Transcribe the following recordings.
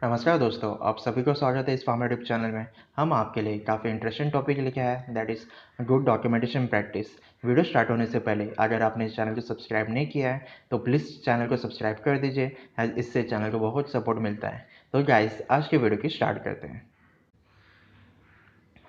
नमस्कार दोस्तों, आप सभी को स्वागत है इस फार्मा यूट्यूब चैनल में। हम आपके लिए काफ़ी इंटरेस्टिंग टॉपिक लेके आए हैं, that is good documentation practice. Video start होने से पहले अगर आपने इस चैनल को सब्सक्राइब नहीं किया है तो प्लीज़ चैनल को सब्सक्राइब कर दीजिए, एज इससे चैनल को बहुत सपोर्ट मिलता है। तो गाइस, आज की वीडियो की स्टार्ट करते हैं।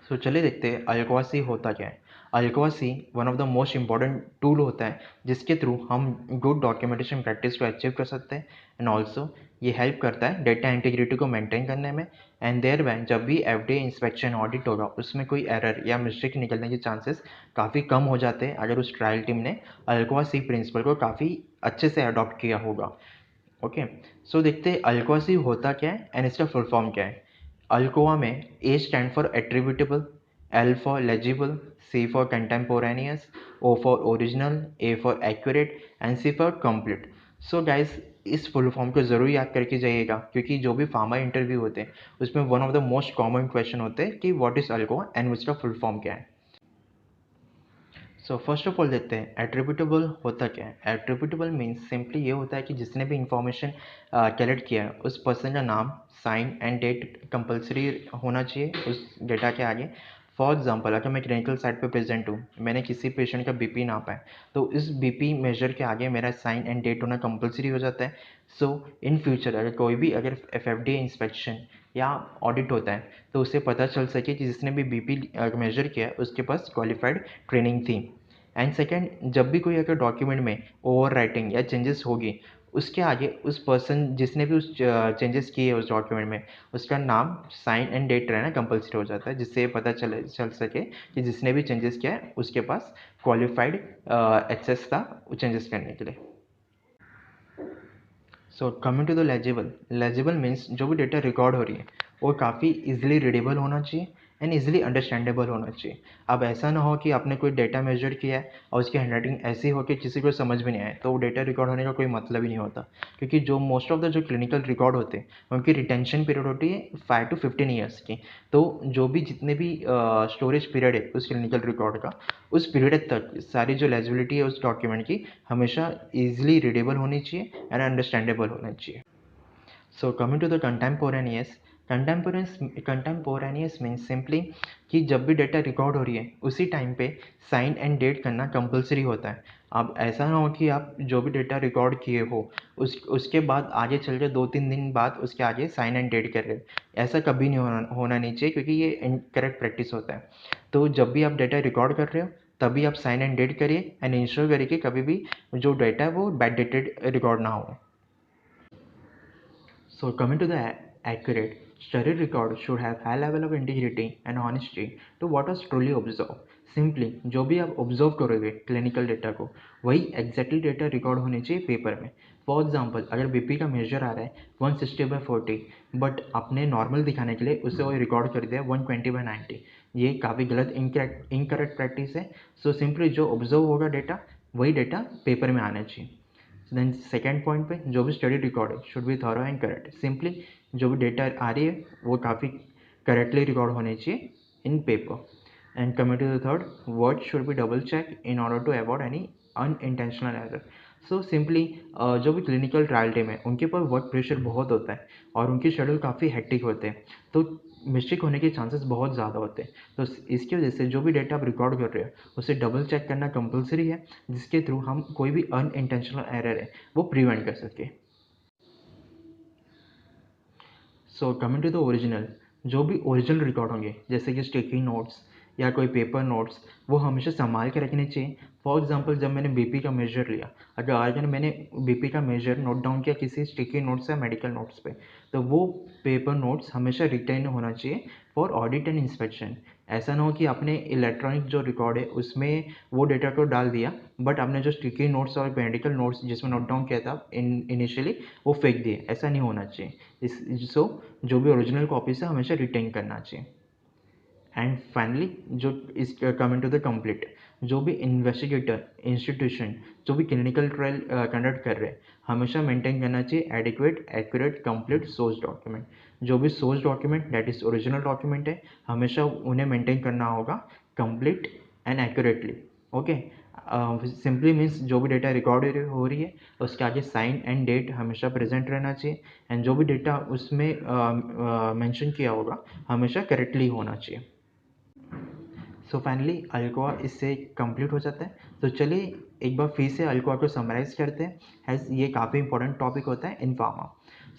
सो चलिए देखते हैं अल्कोसी होता क्या है। अल्कोसी one of the most important tool होता है जिसके थ्रू हम गुड डॉक्यूमेंटेशन प्रैक्टिस को अचीव कर सकते हैं, एंड ऑल्सो ये हेल्प करता है डेटा इंटीग्रिटी को मेंटेन करने में। एंड देयर वैन जब भी एफडीए इंस्पेक्शन ऑडिट होगा उसमें कोई एरर या मिस्टेक निकलने के चांसेस काफ़ी कम हो जाते हैं अगर उस ट्रायल टीम ने अल्कोसी प्रिंसिपल को काफ़ी अच्छे से अडॉप्ट किया होगा। ओके, सो देखते हैं अल्कोसी होता क्या है एंड इसका फुल फॉर्म क्या है। अल्कोआ में A stand for attributable, L for legible, C for contemporaneous, O for original, A for accurate and C for complete. So guys, इस फुल फॉर्म को ज़रूर याद करके जाइएगा क्योंकि जो भी फार्मा इंटरव्यू होते हैं उसमें one of the most common question होते हैं कि व्हाट इज़ अल्कोआ एंड उसका फुल फॉर्म क्या है। सो फर्स्ट ऑफ ऑल देखते हैं एट्रीब्यूटेबल होता क्या है। एट्रीब्यूटेबल मीन्स सिंपली ये होता है कि जिसने भी इंफॉर्मेशन कलेक्ट किया है उस पर्सन का नाम, साइन एंड डेट कंपलसरी होना चाहिए उस डेटा के आगे। फॉर एग्जांपल, अगर मैं क्लिनिकल साइट पे प्रेजेंट हूँ, मैंने किसी पेशेंट का बीपी नापा है, तो इस बीपी मेजर के आगे मेरा साइन एंड डेट होना कंपलसरी हो जाता है। सो इन फ्यूचर अगर कोई भी अगर एफएफडीए इंस्पेक्शन या ऑडिट होता है तो उसे पता चल सके कि जिसने भी बीपी मेजर किया है उसके पास क्वालिफाइड ट्रेनिंग थी। एंड सेकेंड, जब भी कोई अगर डॉक्यूमेंट में ओवर राइटिंग या चेंजेस होगी उसके आगे उस पर्सन जिसने भी उस चेंजेस किए उस डॉक्यूमेंट में उसका नाम, साइन एंड डेट रहना कंपलसरी हो जाता है, जिससे ये पता चल सके कि जिसने भी चेंजेस किया है उसके पास क्वालिफाइड एक्सेस था चेंजेस करने के लिए। So coming to the legible, legible means जो भी डेटा रिकॉर्ड हो रही है वो काफ़ी इजीली रीडेबल होना चाहिए एंड इजीली अंडरस्टैंडेबल होना चाहिए। अब ऐसा ना हो कि आपने कोई डेटा मेजर किया है और उसकी हैंडराइटिंग ऐसी हो कि किसी को समझ भी नहीं आए, तो वो डेटा रिकॉर्ड होने का कोई मतलब ही नहीं होता। क्योंकि जो मोस्ट ऑफ द जो क्लिनिकल रिकॉर्ड होते हैं उनकी रिटेंशन पीरियड होती है 5 to 15 ईयर्स की। तो जो भी जितने भी स्टोरेज पीरियड है उस क्लिनिकल रिकॉर्ड का, उस पीरियड तक सारी जो लेजिबिलिटी है उस डॉक्यूमेंट की हमेशा ईजिली रीडेबल होनी चाहिए एंड अंडरस्टैंडेबल होना चाहिए। So coming to the contemporaneous, contemporaneous means simply कि जब भी डेटा रिकॉर्ड हो रही है उसी टाइम पे साइन एंड डेट करना कंपलसरी होता है। अब ऐसा ना हो कि आप जो भी डेटा रिकॉर्ड किए हो उसके बाद आगे चल के 2-3 दिन बाद उसके आगे साइन एंड डेट कर रहे हो, ऐसा कभी नहीं होना नहीं चाहिए क्योंकि ये इनकरेक्ट प्रैक्टिस होता है। तो जब भी आप डेटा रिकॉर्ड कर रहे हो तभी आप साइन एंड डेट करिए एंड इंश्योर करिए कि कभी भी जो डेटा है वो बैड डेटेड रिकॉर्ड ना हो। So coming to the accurate, study record should have high level of integrity and honesty to what was truly observed. Simply जो भी आप ऑब्जर्व करोगे क्लिनिकल डेटा को वही एग्जैक्टली डेटा रिकॉर्ड होने चाहिए पेपर में। फॉर एग्जांपल, अगर बीपी का मेजर आ रहा है 160/40 बट आपने नॉर्मल दिखाने के लिए उसे वही रिकॉर्ड कर दिया 120/90, ये काफ़ी गलत इनकरेक्ट प्रैक्टिस है। सो सिंपली जो ऑब्जर्व होगा डेटा वही डेटा पेपर में आना चाहिए। देन सेकेंड पॉइंट पे, जो भी स्टडी रिकॉर्ड है should be thorough and correct. Simply जो भी डेटा आ रही है वो काफ़ी करेक्टली रिकॉर्ड होने चाहिए in paper. And coming to the third, word should be double check in order to avoid any unintentional error. So simply जो भी क्लिनिकल ट्रायल टीम है उनके ऊपर वर्क प्रेशर बहुत होता है और उनके शेड्यूल काफ़ी हेक्टिक होते हैं, तो मिस्टेक होने के चांसेस बहुत ज़्यादा होते हैं। तो इसकी वजह से जो भी डेटा आप रिकॉर्ड कर रहे हो उसे डबल चेक करना कंपलसरी है, जिसके थ्रू हम कोई भी अनइंटेंशनल एरर है वो प्रिवेंट कर सके। So coming to the original, जो भी ओरिजिनल रिकॉर्ड होंगे जैसे कि स्टिकी नोट्स या कोई पेपर नोट्स, वो हमेशा संभाल के रखने चाहिए। फॉर एग्जांपल, जब मैंने बीपी का मेजर लिया, अगर मैंने बीपी का मेजर नोट डाउन किया किसी स्टिकी नोट्स या मेडिकल नोट्स पे, तो वो पेपर नोट्स हमेशा रिटेन होना चाहिए फॉर ऑडिट एंड इंस्पेक्शन। ऐसा ना हो कि आपने इलेक्ट्रॉनिक जो रिकॉर्ड है उसमें वो डेटा को डाल दिया बट आपने जो स्टिकी नोट्स और मेडिकल नोट्स जिसमें नोट डाउन किया था इनिशियली वो फेंक दिए, ऐसा नहीं होना चाहिए। सो जो भी ओरिजिनल कॉपीज है हमेशा रिटेन करना चाहिए। एंड फाइनली, जो इस कमिंग टू द कंप्लीट, जो भी इन्वेस्टिगेटर इंस्टीट्यूशन जो भी क्लिनिकल ट्रायल कंडक्ट कर रहे हैं हमेशा मेंटेन करना चाहिए adequate, accurate, complete source document. जो भी source document that is original document है हमेशा उन्हें मेंटेन करना होगा complete and accurately. Okay, simply means जो भी डेटा रिकॉर्ड हो रही है उसके आगे साइन एंड डेट हमेशा प्रेजेंट रहना चाहिए, एंड जो भी डेटा उसमें मेंशन किया होगा हमेशा करेक्टली होना चाहिए। सो फाइनली अल्कोआ इससे कंप्लीट हो जाता है। तो चलिए एक बार फिर से अल्कोआ को समराइज करते हैं, हैज़ ये काफ़ी इंपॉर्टेंट टॉपिक होता है इन फार्मा।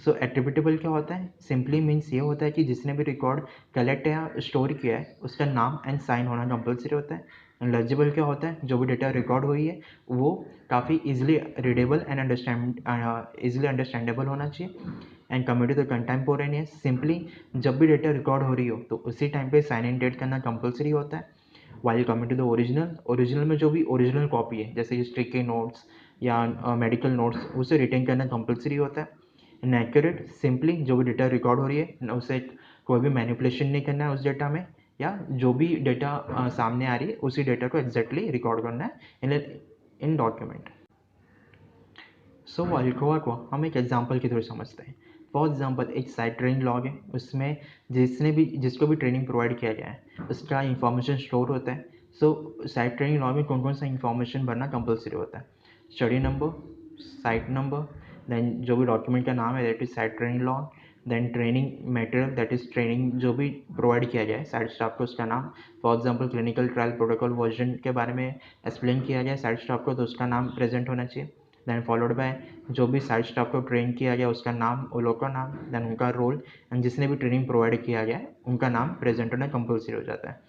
सो एट्रीब्यूटेबल क्या होता है? सिंपली मीन्स ये होता है कि जिसने भी रिकॉर्ड कलेक्ट या स्टोर किया है उसका नाम एंड साइन होना कंपलसरी होता है। एंड लर्जिबल क्या होता है? जो भी डेटा रिकॉर्ड हुई है वो काफ़ी इजिली रीडेबल एंड अंडरस्टैंडेबल होना चाहिए। And coming to the contemporaneous, simply जब भी डेटा रिकॉर्ड हो रही हो तो उसी टाइम पे साइन इन डेट करना कंपलसरी होता है। While coming to the original में जो भी ओरिजिनल कॉपी है जैसे हिस्ट्री के नोट्स या मेडिकल नोट्स उसे रिटेन करना कंपलसरी होता है। एंड एक्यूरेट, सिंपली जो भी डेटा रिकॉर्ड हो रही है उसे कोई भी मैनिपुलेशन नहीं करना है उस डेटा में, या जो भी डेटा सामने आ रही है उसी डेटा को एग्जैक्टली रिकॉर्ड करना है इन डॉक्यूमेंट। सो अल्कोआ को हम एक एग्जांपल के थ्रू समझते हैं। फॉर एग्जांपल एक साइट ट्रेनिंग लॉग है, उसमें जिसको भी ट्रेनिंग प्रोवाइड किया गया है उसका इंफॉर्मेशन स्टोर होता है। सो साइट ट्रेनिंग लॉग में कौन कौन सा इंफॉर्मेशन भरना कंपलसरी होता है? Study number, site number, then जो भी डॉक्यूमेंट का नाम है that is site training log, then training material that is training जो भी प्रोवाइड किया गया है साइट स्टाफ को उसका नाम। For example clinical trial protocol version के बारे में एक्सप्लेन किया गया है साइट स्टाफ को तो उसका नाम प्रेजेंट होना चाहिए। देन फॉलोड बाय जो भी साइट स्टाफ को ट्रेन किया गया उसका नाम, वो लोग का नाम, देन उनका रोल, एंड जिसने भी ट्रेनिंग प्रोवाइड किया गया है उनका नाम प्रेजेंट होना कंपलसरी हो जाता है।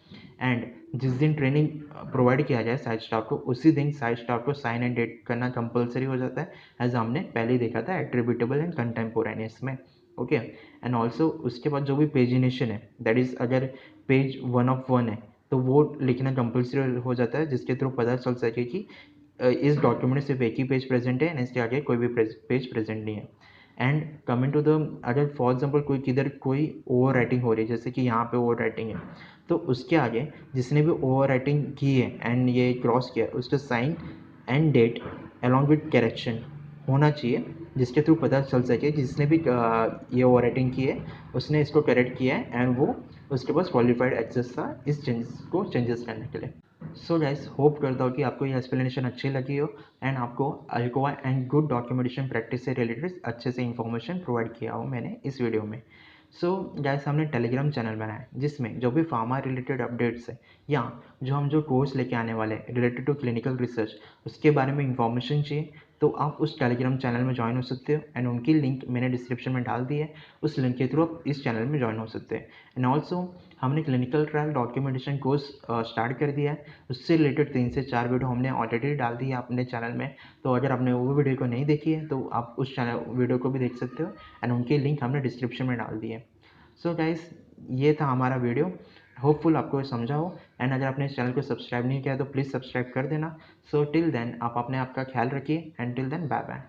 एंड जिस दिन ट्रेनिंग प्रोवाइड किया जाए साइट स्टाफ को उसी दिन साइट स्टाफ को साइन एंड डेट करना कंपलसरी हो जाता है, एज हमने पहले ही देखा था एट्रीब्यूटेबल एंड कंटेम्पोरेनियस में। ओके, एंड ऑल्सो उसके बाद जो भी पेजिनेशन है दैट इज़ अगर पेज 1 है तो वो लिखना कंपलसरी हो जाता है, जिसके थ्रू पता चल सके कि इस डॉक्यूमेंट में सिर्फ एक ही पेज प्रेजेंट है, इसके आगे कोई भी पेज प्रेजेंट नहीं है। एंड कमिंग टू द, अगर फॉर एग्जाम्पल कोई ओवर राइटिंग हो रही है जैसे कि यहाँ पे ओवर राइटिंग है तो उसके आगे जिसने भी ओवर राइटिंग की है एंड ये क्रॉस किया उसका sign and date along with correction होना चाहिए, जिसके थ्रू पता चल सके जिसने भी ये ओवर राइटिंग की है उसने इसको करेक्ट किया है एंड वो उसके पास क्वालिफाइड एक्सेस था इस चेंजेस करने के लिए। सो गाइस, होप करता हूँ कि आपको ये एक्सप्लेनेशन अच्छी लगी हो एंड आपको Alcoa and good documentation practice से रिलेटेड अच्छे से इंफॉर्मेशन प्रोवाइड किया हो मैंने इस वीडियो में। सो गाइस, हमने टेलीग्राम चैनल बनाया है जिसमें जो भी फार्मा रिलेटेड अपडेट्स है या जो कोर्स लेके आने वाले हैं रिलेटेड टू क्लिनिकल रिसर्च उसके बारे में इंफॉर्मेशन चाहिए तो आप उस टेलीग्राम चैनल में ज्वाइन हो सकते हो, एंड उनकी लिंक मैंने डिस्क्रिप्शन में डाल दी है, उस लिंक के थ्रू आप इस चैनल में ज्वाइन हो सकते हैं। एंड ऑल्सो हमने clinical trial documentation course start कर दिया है, उससे रिलेटेड 3 से 4 वीडियो हमने ऑलरेडी डाल दी है अपने चैनल में, तो अगर आपने वो वीडियो को नहीं देखी है तो आप उस चैनल वीडियो को भी देख सकते हो, एंड उनकी लिंक हमने डिस्क्रिप्शन में डाल दी है। सो गाइस, ये था हमारा वीडियो, होपफुल आपको समझा हो, एंड अगर आपने इस चैनल को सब्सक्राइब नहीं किया तो प्लीज़ सब्सक्राइब कर देना। सो टिल देन आप अपने आप का ख्याल रखिए, and till then bye bye.